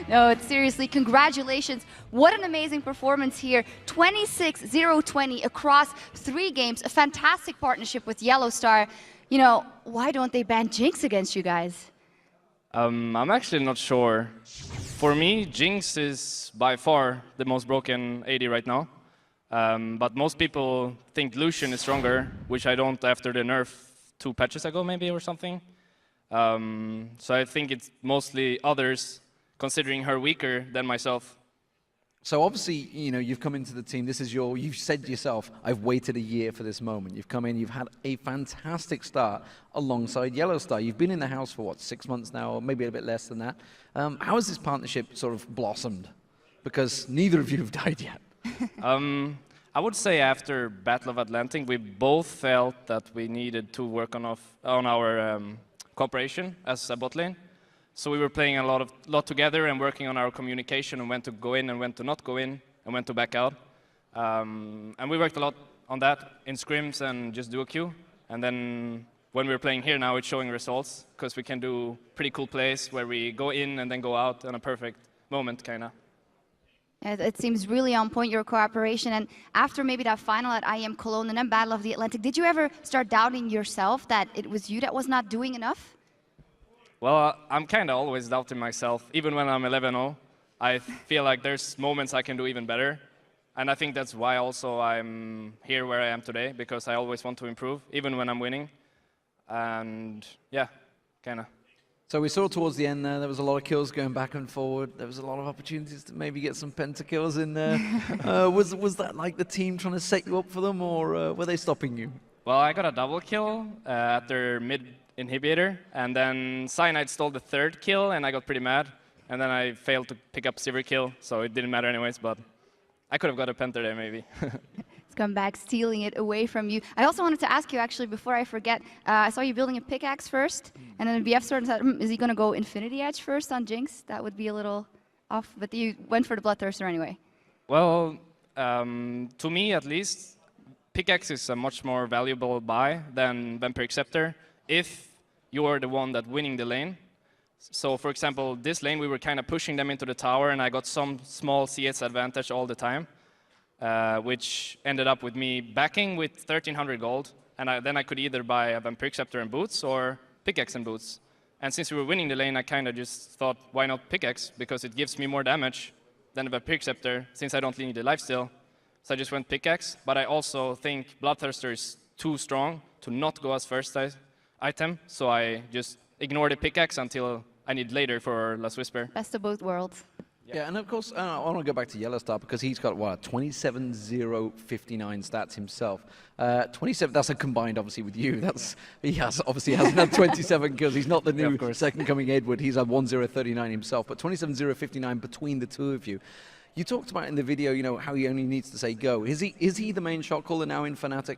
No, it's seriously, congratulations. What an amazing performance here. 26-0-20 across 3 games. A fantastic partnership with Yellowstar. Why don't they ban Jinx against you guys? I'm actually not sure. For me, Jinx is by far the most broken AD right now. But most people think Lucian is stronger, which I don't after the nerf 2 patches ago maybe or something. So I think it's mostly others considering her weaker than myself. So obviously, you've come into the team. You've said yourself, I've waited a year for this moment. You've come in, you've had a fantastic start alongside Yellowstar. You've been in the house for what, 6 months now, or maybe a bit less than that. How has this partnership sort of blossomed? Because neither of you have died yet. I would say after Battle of Atlantic, we both felt that we needed to work on our cooperation as a bot lane. So we were playing a lot together and working on our communication and when to go in and when to not go in and when to back out. And we worked a lot on that in scrims and just duo queue. And then when we're playing here now, it's showing results because we can do pretty cool plays where we go in and then go out in a perfect moment, kind of. It seems really on point, your cooperation. And after maybe that final at IEM Cologne and then Battle of the Atlantic, did you ever start doubting yourself that it was you that was not doing enough? Well, I'm kind of always doubting myself. Even when I'm 11-0, I feel like there's moments I can do even better. And I think that's why also I'm here where I am today, because I always want to improve, even when I'm winning. and yeah, kind of. So we saw towards the end there was a lot of kills going back and forward. There was a lot of opportunities to maybe get some pentakills in there. Was that like the team trying to set you up for them, or were they stopping you? Well, I got a double kill at their mid inhibitor, and then Cyanide stole the third kill, and I got pretty mad. And then I failed to pick up silver kill, so it didn't matter anyways, but I could have got a penta there maybe. Come back stealing it away from you. I also wanted to ask you, actually, before I forget, I saw you building a pickaxe first, and then BF sort of said, is he going to go Infinity Edge first on Jinx? That would be a little off, but you went for the Bloodthirster anyway. Well, to me at least, pickaxe is a much more valuable buy than Vampiric Scepter if you are the one that winning the lane. So for example, this lane we were kind of pushing them into the tower, and I got some small CS advantage all the time. Which ended up with me backing with 1,300 gold, and then I could either buy a Vampiric Scepter and boots or pickaxe and boots. And since we were winning the lane, I kind of just thought, why not pickaxe? Because it gives me more damage than a Vampiric Scepter, since I don't need the lifesteal. So I just went pickaxe, but I also think Bloodthirster is too strong to not go as first item, so I just ignore the pickaxe until I need later for Last Whisper. Best of both worlds. Yeah, and of course, I want to go back to Yellowstar because he's got, what, 27-0-59 stats himself. 27, that's a combined, obviously, with you. He obviously hasn't had 27 kills. He's not the new second coming Edward. He's had 1-0-39 himself, but 27-0-59 between the two of you. You talked about in the video, you know, how he only needs to say go. Is he the main shot caller now in Fnatic?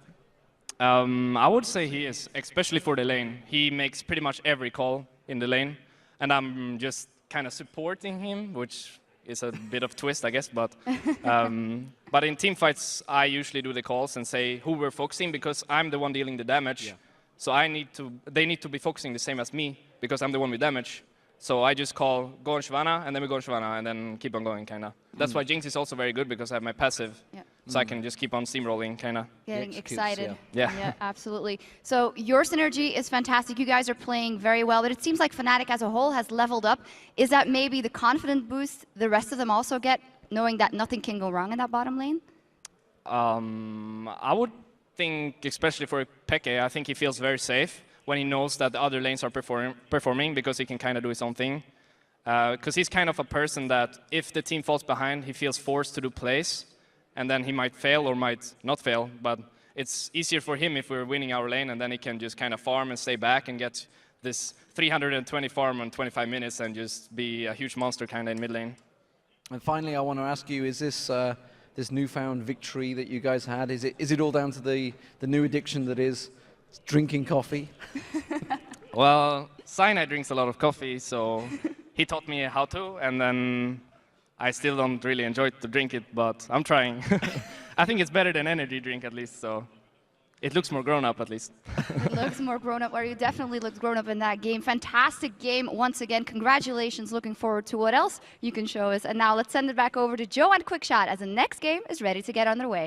I would say he is, especially for the lane. He makes pretty much every call in the lane, and I'm just kind of supporting him, which is a bit of twist, I guess. But but in team fights, I usually do the calls and say who we're focusing because I'm the one dealing the damage. Yeah. So they need to be focusing the same as me because I'm the one with damage. So I just call go on Shyvana, and then we go on Shyvana, and then keep on going, kind of. That's why Jinx is also very good because I have my passive. Yeah. So I can just keep on steamrolling, kind of. Getting excited. Yeah, absolutely. So your synergy is fantastic. You guys are playing very well, but it seems like Fnatic as a whole has leveled up. Is that maybe the confident boost the rest of them also get, knowing that nothing can go wrong in that bottom lane? I would think, especially for Peke, I think he feels very safe when he knows that the other lanes are performing because he can kind of do his own thing. Because he's kind of a person that if the team falls behind, he feels forced to do plays, and then he might fail or might not fail. But it's easier for him if we're winning our lane, and then he can just kind of farm and stay back and get this 320 farm in 25 minutes and just be a huge monster kind of in mid lane. And finally, I want to ask you, is this this newfound victory that you guys had, is it all down to the new addiction that is drinking coffee? Well, Cyanide drinks a lot of coffee, so he taught me how to, and then I still don't really enjoy to drink it, but I'm trying. I think it's better than energy drink at least, so it looks more grown up at least. It looks more grown up, or you definitely looked grown up in that game. Fantastic game once again. Congratulations. Looking forward to what else you can show us. And now let's send it back over to Joe and Quickshot as the next game is ready to get underway.